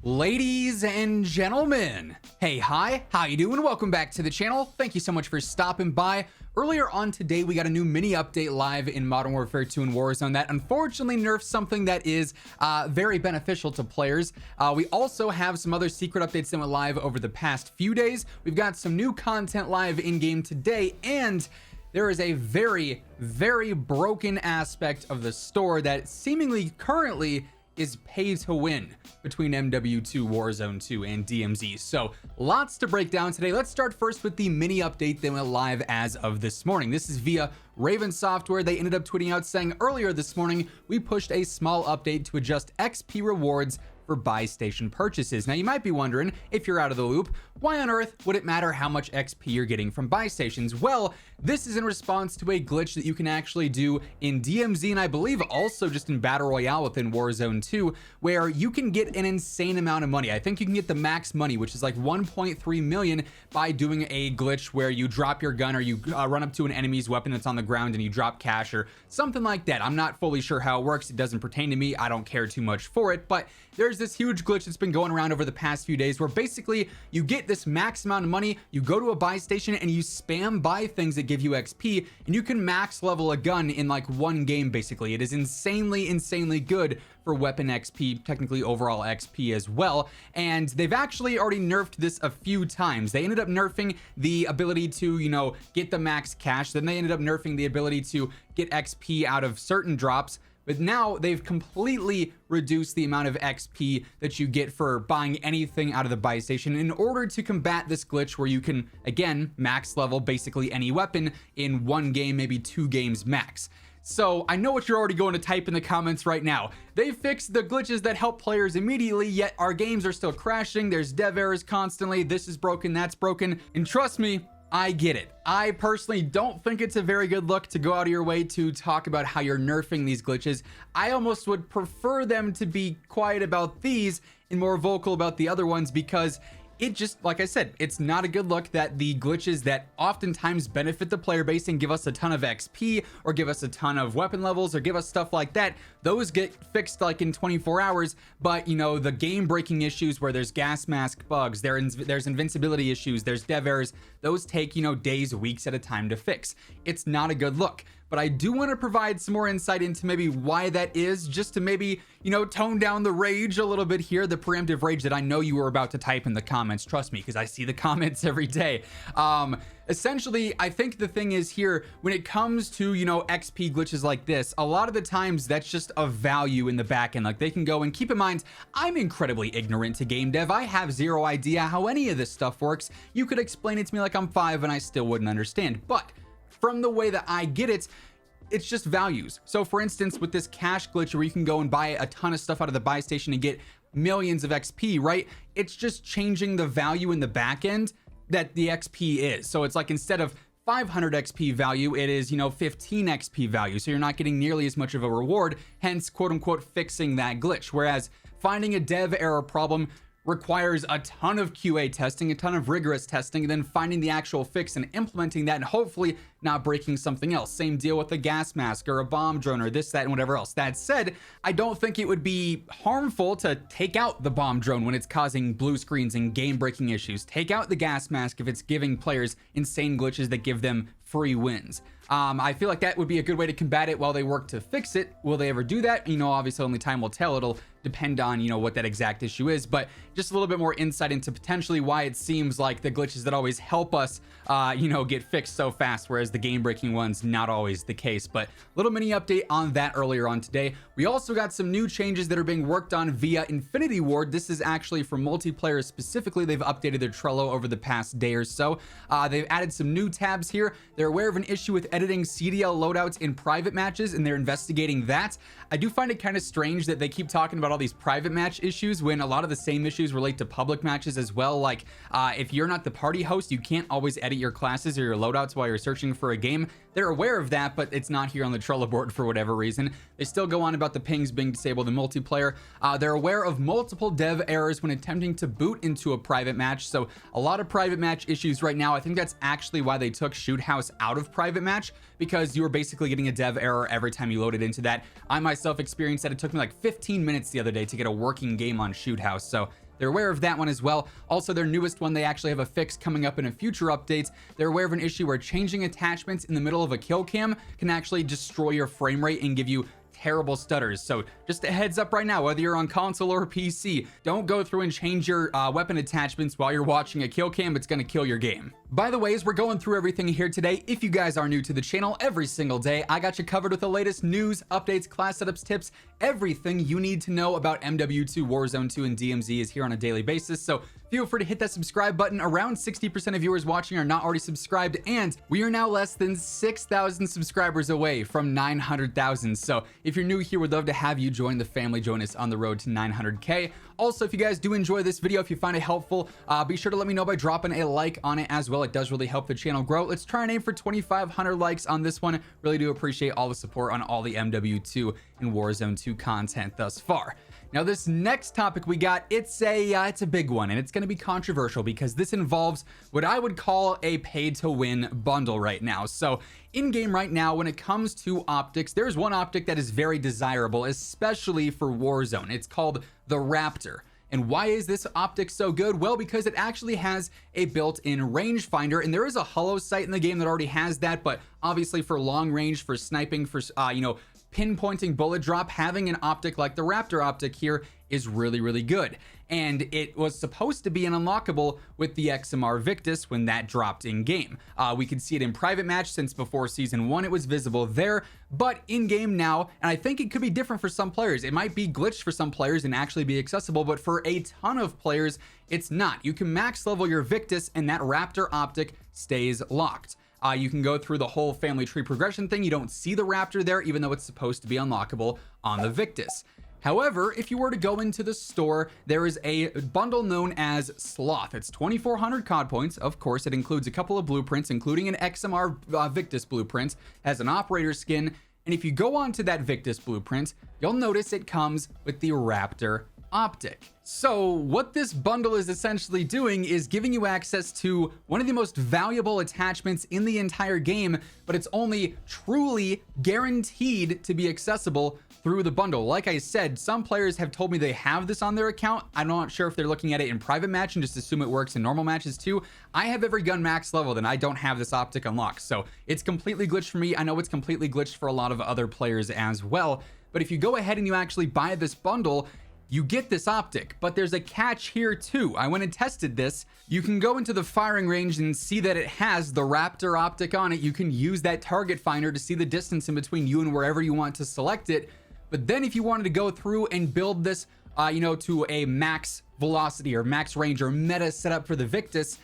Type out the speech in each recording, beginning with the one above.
Ladies and gentlemen, hey, hi, how you doing? Welcome back to the channel. Thank you so much for stopping by. Earlier on today, we got a new mini update live in Modern Warfare 2 and Warzone that unfortunately nerfs something that is very beneficial to players. We also have some other secret updates that went live over the past few days. We've got some new content live in-game today, and there is a very, very broken aspect of the store that seemingly currently is pay to win between MW2, Warzone 2, and DMZ. So lots to break down today. Let's start first with the mini update that went live as of this morning. This is via Raven Software. They ended up tweeting out saying, earlier this morning, we pushed a small update to adjust XP rewards for buy station purchases. Now you might be wondering, if you're out of the loop, why on earth would it matter how much XP you're getting from buy stations? Well, this is in response to a glitch that you can actually do in DMZ, and I believe also just in Battle Royale within Warzone 2, where you can get an insane amount of money. I think you can get the max money, which is like 1.3 million, by doing a glitch where you drop your gun or you run up to an enemy's weapon that's on the ground and you drop cash or something like that. I'm not fully sure how it works. It doesn't pertain to me. I don't care too much for it, but there's this huge glitch that's been going around over the past few days where basically you get this max amount of money, you go to a buy station and you spam buy things that give you XP, and you can max level a gun in like one game. Basically, it is insanely good for weapon XP, technically overall XP as well. And they've actually already nerfed this a few times. They ended up nerfing the ability to, you know, get the max cash. Then they ended up nerfing the ability to get XP out of certain drops. But now they've completely reduced the amount of XP that you get for buying anything out of the buy station in order to combat this glitch where you can, again, max level basically any weapon in one game, maybe 2 games max. So I know what you're already going to type in the comments right now. They fixed the glitches that help players immediately, yet our games are still crashing. There's dev errors constantly. This is broken, that's broken. And trust me, I get it. I personally don't think it's a very good look to go out of your way to talk about how you're nerfing these glitches. I almost would prefer them to be quiet about these and more vocal about the other ones, because it just, like I said, it's not a good look that the glitches that oftentimes benefit the player base and give us a ton of XP or give us a ton of weapon levels or give us stuff like that, those get fixed like in 24 hours. But you know, the game breaking issues where there's gas mask bugs, there's invincibility issues, there's dev errors, those take, you know, days, weeks at a time to fix. It's not a good look. But I do want to provide some more insight into maybe why that is, just to maybe, you know, tone down the rage a little bit here, the preemptive rage that I know you were about to type in the comments. Trust me, because I see the comments every day. Essentially, I think the thing is here, when it comes to, you know, XP glitches like this, a lot of the times that's just a value in the back end. Like, they can go, and keep in mind, I'm incredibly ignorant to game dev. I have zero idea how any of this stuff works. You could explain it to me like I'm 5 and I still wouldn't understand. But from the way that I get it, it's just values. So for instance, with this cash glitch where you can go and buy a ton of stuff out of the buy station and get millions of XP, right? It's just changing the value in the back end that the XP is. So it's like, instead of 500 XP value, it is, you know, 15 XP value. So you're not getting nearly as much of a reward, hence quote unquote fixing that glitch. Whereas finding a dev error problem requires a ton of QA testing, a ton of rigorous testing, and then finding the actual fix and implementing that and hopefully not breaking something else. Same deal with a gas mask or a bomb drone or this, that, and whatever else. That said, I don't think it would be harmful to take out the bomb drone when it's causing blue screens and game breaking issues. Take out the gas mask if it's giving players insane glitches that give them free wins. I feel like that would be a good way to combat it while they work to fix it. Will they ever do that? You know, obviously only time will tell. It'll depend on, you know, what that exact issue is, but just a little bit more insight into potentially why it seems like the glitches that always help us, you know, get fixed so fast, whereas the game breaking ones, not always the case. But little mini update on that earlier on today. We also got some new changes that are being worked on via Infinity Ward. This is actually for multiplayer specifically. They've updated their Trello over the past day or so. They've added some new tabs here. They're aware of an issue with editing CDL loadouts in private matches, and they're investigating that. I do find it kind of strange that they keep talking about all these private match issues when a lot of the same issues relate to public matches as well. Like, if you're not the party host, you can't always edit your classes or your loadouts while you're searching for a game. They're aware of that, but it's not here on the Trello board for whatever reason. They still go on about the pings being disabled in multiplayer. They're aware of multiple dev errors when attempting to boot into a private match. So a lot of private match issues right now. I think that's actually why they took Shoot House out of private match, because you were basically getting a dev error every time you loaded into that. I myself experienced that. It took me like 15 minutes the other day to get a working game on Shoot House. So they're aware of that one as well. Also, their newest one, they actually have a fix coming up in a future update. They're aware of an issue where changing attachments in the middle of a kill cam can actually destroy your frame rate and give you terrible stutters. So just a heads up right now, whether you're on console or PC, don't go through and change your weapon attachments while you're watching a kill cam. It's going to kill your game. By the way, as we're going through everything here today, if you guys are new to the channel, every single day I got you covered with the latest news, updates, class setups, tips. Everything you need to know about MW2, Warzone 2, and DMZ is here on a daily basis. So feel free to hit that subscribe button. Around 60% of viewers watching are not already subscribed, and we are now less than 6,000 subscribers away from 900,000. So if you're new here, we'd love to have you join the family, join us on the road to 900K. Also, if you guys do enjoy this video, if you find it helpful, be sure to let me know by dropping a like on it as well. It does really help the channel grow. Let's try and aim for 2,500 likes on this one. Really do appreciate all the support on all the MW2 and Warzone 2 content thus far. Now, this next topic we got, it's a big one, and it's going to be controversial because this involves what I would call a pay-to-win bundle right now. So in-game right now, when it comes to optics, there's one optic that is very desirable, especially for Warzone. It's called the Raptor. And why is this optic so good? Well, because it actually has a built-in rangefinder, and there is a holo sight in the game that already has that, but obviously for long range, for sniping, for pinpointing bullet drop, having an optic like the Raptor optic here is really, really good. And it was supposed to be an unlockable with the XMR Victus when that dropped in game. We could see it in private match since before season 1 it was visible there, but in game now, and I think it could be different for some players. It might be glitched for some players and actually be accessible, but for a ton of players, it's not. You can max level your Victus and that Raptor optic stays locked. You can go through the whole family tree progression thing. You don't see the Raptor there, even though it's supposed to be unlockable on the Victus. However, if you were to go into the store, there is a bundle known as Sloth. It's 2,400 COD points. Of course, it includes a couple of blueprints, including an XMR Victus blueprint, has an operator skin. And if you go onto that Victus blueprint, you'll notice it comes with the Raptor optic. So what this bundle is essentially doing is giving you access to one of the most valuable attachments in the entire game, but it's only truly guaranteed to be accessible through the bundle. Like I said, some players have told me they have this on their account. I'm not sure if they're looking at it in private match and just assume it works in normal matches too. I have every gun max leveled and I don't have this optic unlocked. So it's completely glitched for me. I know it's completely glitched for a lot of other players as well. But if you go ahead and you actually buy this bundle, you get this optic, but there's a catch here too. I went and tested this. You can go into the firing range and see that it has the Raptor optic on it. You can use that target finder to see the distance in between you and wherever you want to select it. But then if you wanted to go through and build this, to a max velocity or max range or meta setup for the Victus,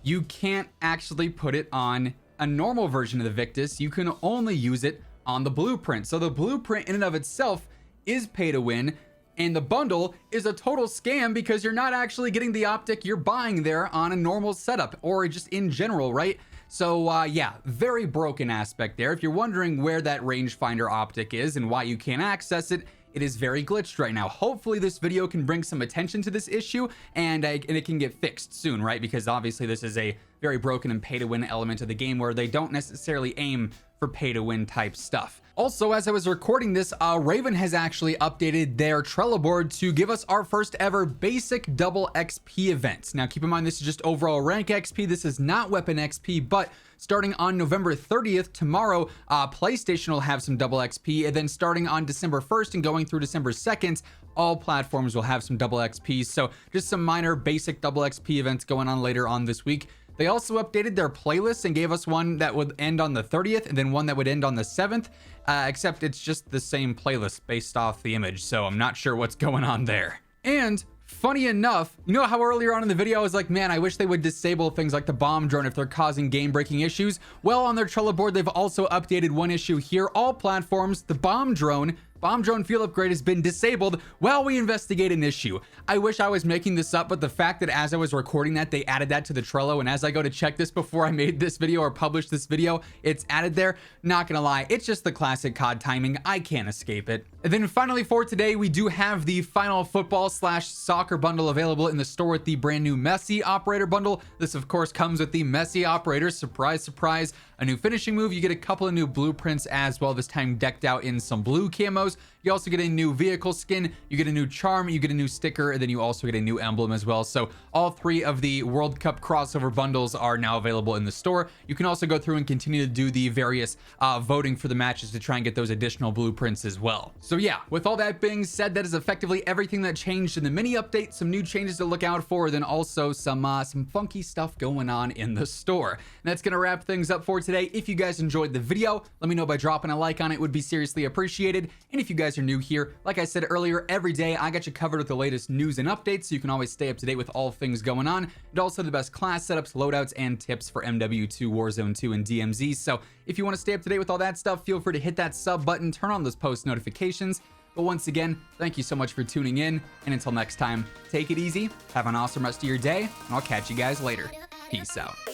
you can't actually put it on a normal version of the Victus. You can only use it on the blueprint. So the blueprint in and of itself is pay to win. And the bundle is a total scam because you're not actually getting the optic you're buying there on a normal setup or just in general, right? So yeah, very broken aspect there. If you're wondering where that rangefinder optic is and why you can't access it, it is very glitched right now. Hopefully this video can bring some attention to this issue and it can get fixed soon, right? Because obviously this is a very broken and pay to win element of the game where they don't necessarily aim for pay to win type stuff. Also, as I was recording this, Raven has actually updated their Trello board to give us our first ever basic double XP event. Now keep in mind, this is just overall rank XP. This is not weapon XP, but starting on November 30th, tomorrow, PlayStation will have some double XP, and then starting on December 1st and going through December 2nd, all platforms will have some double XP. So just some minor basic double XP events going on later on this week. They also updated their playlist and gave us one that would end on the 30th and then one that would end on the 7th, except it's just the same playlist based off the image, so I'm not sure what's going on there. And funny enough, you know how earlier on in the video I was like, man, I wish they would disable things like the bomb drone if they're causing game-breaking issues? Well, on their Trello board, they've also updated one issue here. All platforms, the bomb drone field upgrade has been disabled while we investigate an issue. I wish I was making this up, but the fact that as I was recording that, they added that to the Trello, and as I go to check this before I made this video or published this video, it's added there. Not gonna lie, it's just the classic COD timing. I can't escape it. And then finally for today, we do have the final football/soccer bundle available in the store with the brand new Messi operator bundle. This of course comes with the Messi operator. Surprise, surprise. A new finishing move. You get a couple of new blueprints as well, this time decked out in some blue camos. those. You also get a new vehicle skin, you get a new charm, you get a new sticker, and then you also get a new emblem as well. So all 3 of the World Cup crossover bundles are now available in the store. You can also go through and continue to do the various voting for the matches to try and get those additional blueprints as well. So yeah, with all that being said, that is effectively everything that changed in the mini update. Some new changes to look out for, then also some funky stuff going on in the store. And that's gonna wrap things up for today. If you guys enjoyed the video, let me know by dropping a like on it. Would be seriously appreciated. And if you guys are new here, like I said earlier, every day I got you covered with the latest news and updates, so you can always stay up to date with all things going on, and also the best class setups, loadouts, and tips for MW2, Warzone 2, and DMZ. So if you want to stay up to date with all that stuff, feel free to hit that sub button, turn on those post notifications. But once again, thank you so much for tuning in, and until next time, take it easy, have an awesome rest of your day, and I'll catch you guys later. Peace out.